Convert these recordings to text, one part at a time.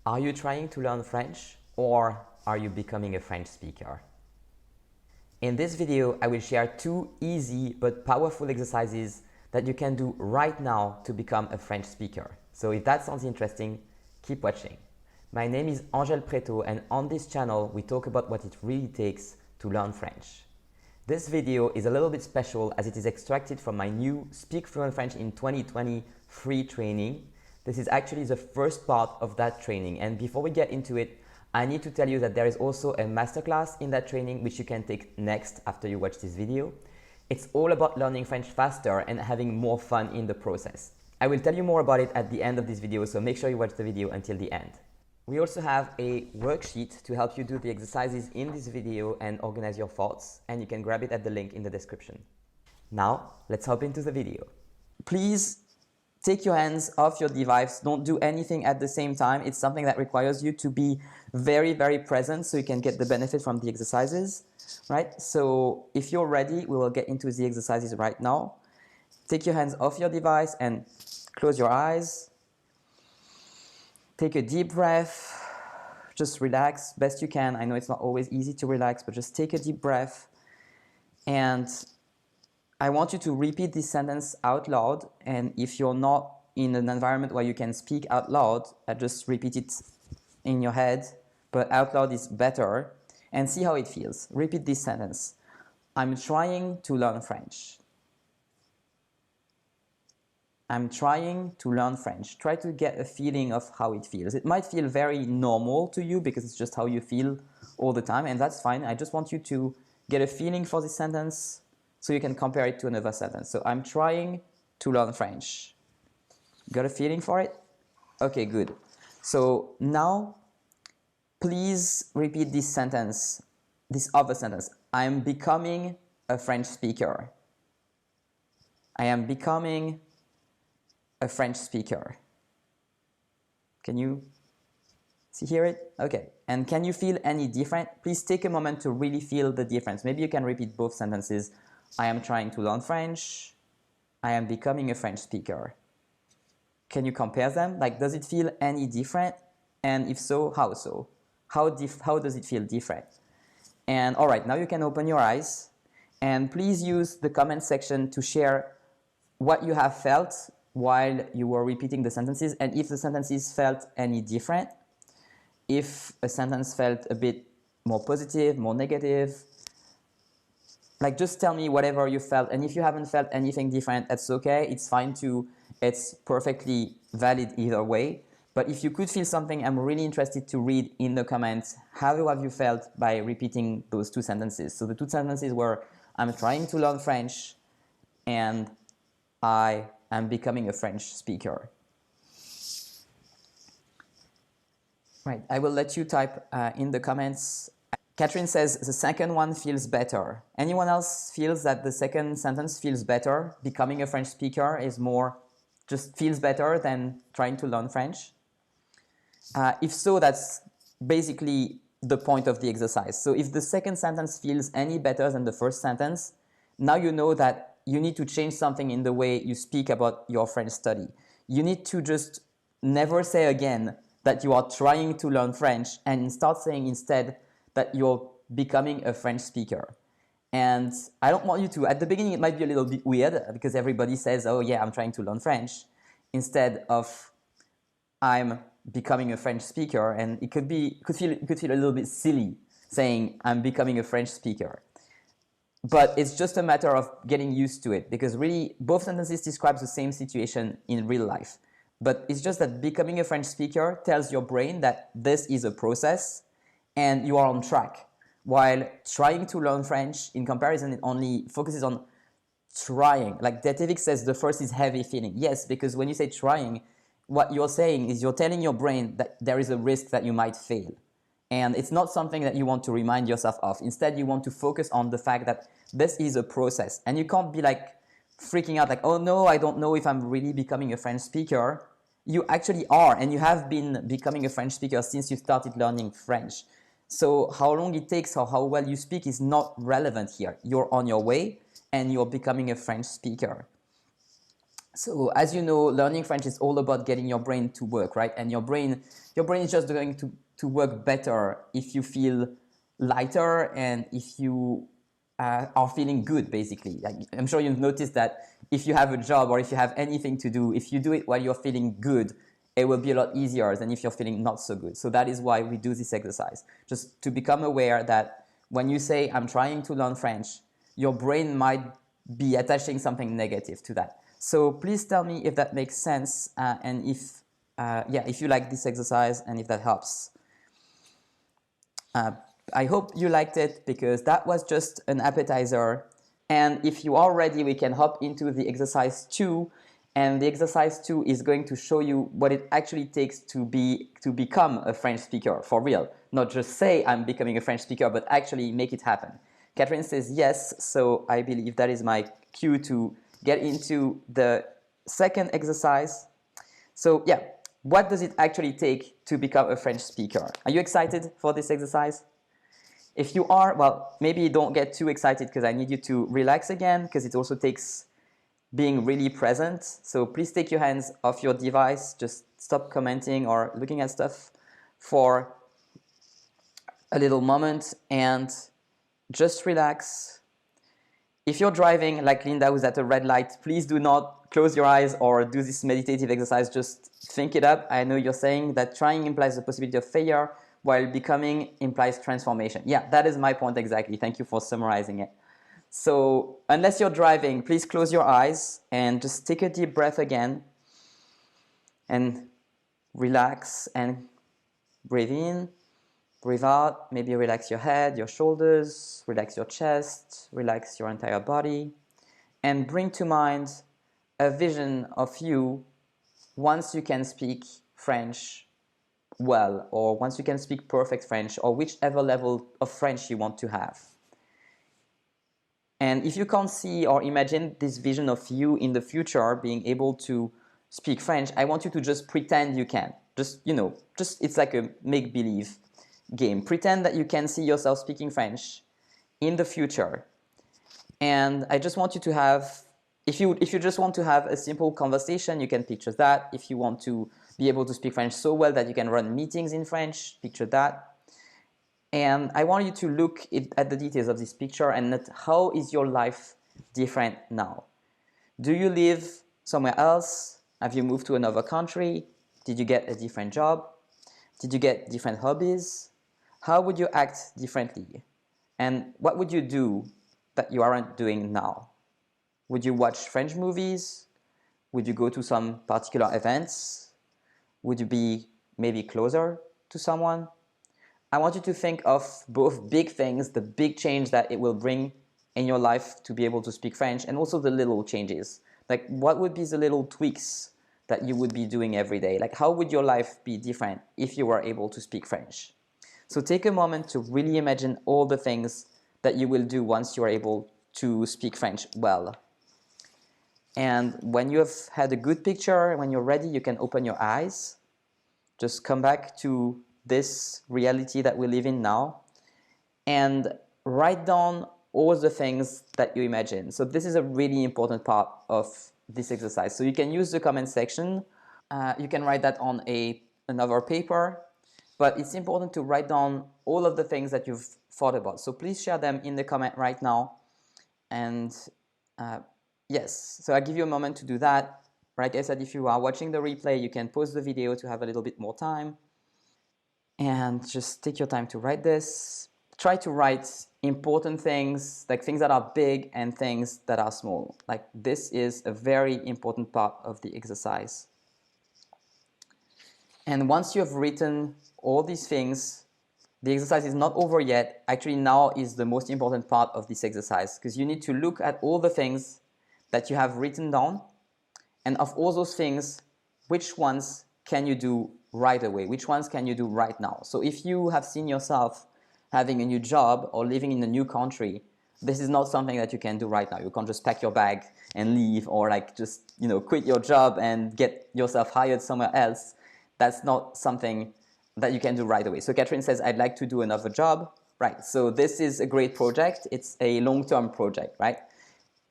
Are you trying to learn French or are you becoming a French speaker? In this video, I will share 2 easy but powerful exercises that you can do right now to become a French speaker. So if that sounds interesting, keep watching. My name is Angel Preto, and on this channel, we talk about what it really takes to learn French. This video is a little bit special as it is extracted from my new Speak Fluent French in 2020 free training. This is actually the first part of that training, and before we get into it, I need to tell you that there is also a masterclass in that training which you can take next after you watch this video. It's all about learning French faster and having more fun in the process. I will tell you more about it at the end of this video, so make sure you watch the video until the end. We also have a worksheet to help you do the exercises in this video and organize your thoughts, and you can grab it at the link in the description. Now, let's hop into the video. Please take your hands off your device. Don't do anything at the same time. It's something that requires you to be very, very present so you can get the benefit from the exercises, right? So if you're ready, we will get into the exercises right now. Take your hands off your device and close your eyes. Take a deep breath. Just relax best you can. I know it's not always easy to relax, but just take a deep breath. And I want you to repeat this sentence out loud. And if you're not in an environment where you can speak out loud, just repeat it in your head. But out loud is better. And see how it feels. Repeat this sentence. I'm trying to learn French. I'm trying to learn French. Try to get a feeling of how it feels. It might feel very normal to you because it's just how you feel all the time, and that's fine. I just want you to get a feeling for this sentence so you can compare it to another sentence. So I'm trying to learn French. Got a feeling for it? Okay, good. So now, please repeat this sentence, this other sentence. I'm becoming a French speaker. I am becoming a French speaker. Can you hear it? Okay. And can you feel any different? Please take a moment to really feel the difference. Maybe you can repeat both sentences. I am trying to learn French. I am becoming a French speaker. Can you compare them? Like, does it feel any different? And if so, how so? How does it feel different? And all right, now you can open your eyes. And please use the comment section to share what you have felt while you were repeating the sentences, and if the sentences felt any different, if a sentence felt a bit more positive, more negative, like just tell me whatever you felt, and if you haven't felt anything different, that's okay, it's fine too, it's perfectly valid either way. But if you could feel something, I'm really interested to read in the comments, how have you felt by repeating those 2 sentences? So the 2 sentences were, I'm trying to learn French, and I'm becoming a French speaker. Right, I will let you type in the comments. Catherine says the second one feels better. Anyone else feels that the second sentence feels better? Becoming a French speaker is more, just feels better than trying to learn French? If so, that's basically the point of the exercise. So if the second sentence feels any better than the first sentence, now you know that you need to change something in the way you speak about your French study. You need to just never say again that you are trying to learn French and start saying instead that you're becoming a French speaker. And I don't want you to, at the beginning it might be a little bit weird because everybody says, oh yeah, I'm trying to learn French, instead of I'm becoming a French speaker, and it could feel a little bit silly saying I'm becoming a French speaker. But it's just a matter of getting used to it, because really both sentences describe the same situation in real life. But it's just that becoming a French speaker tells your brain that this is a process and you are on track. While trying to learn French, in comparison, it only focuses on trying. Like Detevik says, the first is heavy feeling. Yes, because when you say trying, what you're saying is you're telling your brain that there is a risk that you might fail. And it's not something that you want to remind yourself of. Instead, you want to focus on the fact that this is a process. And you can't be like freaking out like, oh no, I don't know if I'm really becoming a French speaker. You actually are, and you have been becoming a French speaker since you started learning French. So how long it takes or how well you speak is not relevant here. You're on your way and you're becoming a French speaker. So as you know, learning French is all about getting your brain to work, right? And your brain is just going to work better if you feel lighter and if you are feeling good, basically. Like, I'm sure you've noticed that if you have a job or if you have anything to do, if you do it while you're feeling good, it will be a lot easier than if you're feeling not so good. So that is why we do this exercise, just to become aware that when you say, I'm trying to learn French, your brain might be attaching something negative to that. So please tell me if that makes sense and if you like this exercise and if that helps. I hope you liked it because that was just an appetizer. And if you are ready, we can hop into the exercise 2. And the exercise 2 is going to show you what it actually takes to become a French speaker for real. Not just say I'm becoming a French speaker, but actually make it happen. Catherine says yes, so I believe that is my cue to get into the second exercise. So yeah, what does it actually take to become a French speaker? Are you excited for this exercise? If you are, well, maybe don't get too excited because I need you to relax again because it also takes being really present. So please take your hands off your device, just stop commenting or looking at stuff for a little moment and just relax. If you're driving like Linda who's at a red light, please do not close your eyes or do this meditative exercise. Just think it up. I know you're saying that trying implies the possibility of failure while becoming implies transformation. Yeah, that is my point exactly. Thank you for summarizing it. So unless you're driving, please close your eyes and just take a deep breath again and relax and breathe in. Breathe out, maybe relax your head, your shoulders, relax your chest, relax your entire body, and bring to mind a vision of you once you can speak French well, or once you can speak perfect French, or whichever level of French you want to have. And if you can't see or imagine this vision of you in the future being able to speak French, I want you to just pretend you can. Just it's like a make-believe game. Pretend that you can see yourself speaking French in the future. And I just want you to have, if you just want to have a simple conversation, you can picture that. If you want to be able to speak French so well that you can run meetings in French, picture that. And I want you to look at the details of this picture and at how is your life different now. Do you live somewhere else? Have you moved to another country? Did you get a different job? Did you get different hobbies? How would you act differently? And what would you do that you aren't doing now? Would you watch French movies? Would you go to some particular events? Would you be maybe closer to someone? I want you to think of both big things, the big change that it will bring in your life to be able to speak French, and also the little changes. Like, what would be the little tweaks that you would be doing every day? Like, how would your life be different if you were able to speak French? So take a moment to really imagine all the things that you will do once you are able to speak French well. And when you have had a good picture, when you're ready, you can open your eyes. Just come back to this reality that we live in now and write down all the things that you imagine. So this is a really important part of this exercise. So you can use the comment section. You can write that on another paper, but it's important to write down all of the things that you've thought about. So please share them in the comment right now. And yes, so I'll give you a moment to do that. Like I said, if you are watching the replay, you can pause the video to have a little bit more time. And just take your time to write this. Try to write important things, like things that are big and things that are small. Like, this is a very important part of the exercise. And once you have written all these things, the exercise is not over yet. Actually, now is the most important part of this exercise, because you need to look at all the things that you have written down, and of all those things, which ones can you do right away? Which ones can you do right now? So if you have seen yourself having a new job or living in a new country, this is not something that you can do right now. You can't just pack your bag and leave, or like just quit your job and get yourself hired somewhere else. That's not something that you can do right away. So Catherine says, I'd like to do another job. Right, so this is a great project. It's a long-term project, right?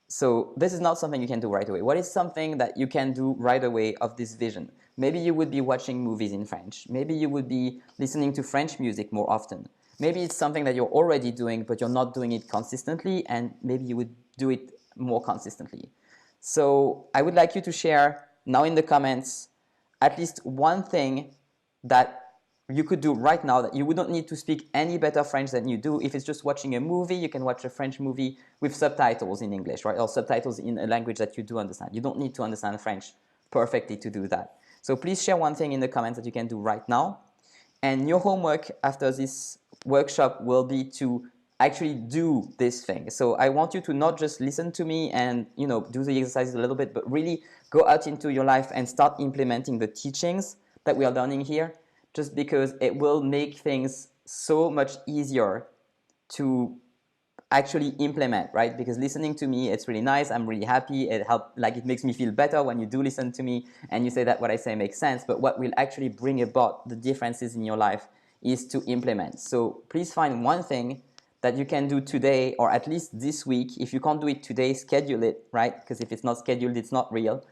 So this is not something you can do right away. What is something that you can do right away of this vision? Maybe you would be watching movies in French. Maybe you would be listening to French music more often. Maybe it's something that you're already doing, but you're not doing it consistently, and maybe you would do it more consistently. So I would like you to share now in the comments at least one thing that you could do right now that you wouldn't need to speak any better French than you do. If it's just watching a movie, you can watch a French movie with subtitles in English, right? Or subtitles in a language that you do understand. You don't need to understand French perfectly to do that. So please share one thing in the comments that you can do right now. And your homework after this workshop will be to actually do this thing. So I want you to not just listen to me and do the exercises a little bit, but really go out into your life and start implementing the teachings that we are learning here, just because it will make things so much easier to actually implement, right? Because listening to me, it's really nice. I'm really happy. It makes me feel better when you do listen to me and you say that what I say makes sense. But what will actually bring about the differences in your life is to implement. So please find one thing that you can do today, or at least this week. If you can't do it today, schedule it, right? Because if it's not scheduled, it's not real.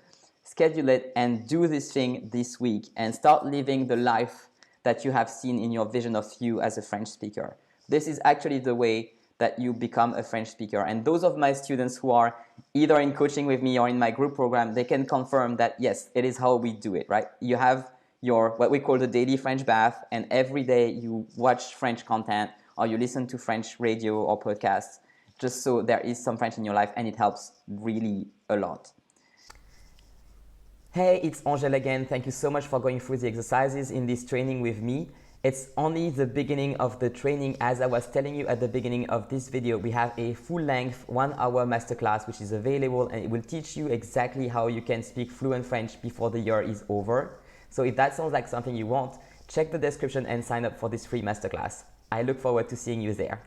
Schedule it and do this thing this week and start living the life that you have seen in your vision of you as a French speaker. This is actually the way that you become a French speaker. And those of my students who are either in coaching with me or in my group program, they can confirm that yes, it is how we do it, right? You have your what we call the daily French bath, and every day you watch French content or you listen to French radio or podcasts, just so there is some French in your life, and it helps really a lot. Hey, it's Angèle again. Thank you so much for going through the exercises in this training with me. It's only the beginning of the training. As I was telling you at the beginning of this video, we have a full-length 1-hour masterclass which is available, and it will teach you exactly how you can speak fluent French before the year is over. So if that sounds like something you want, check the description and sign up for this free masterclass. I look forward to seeing you there.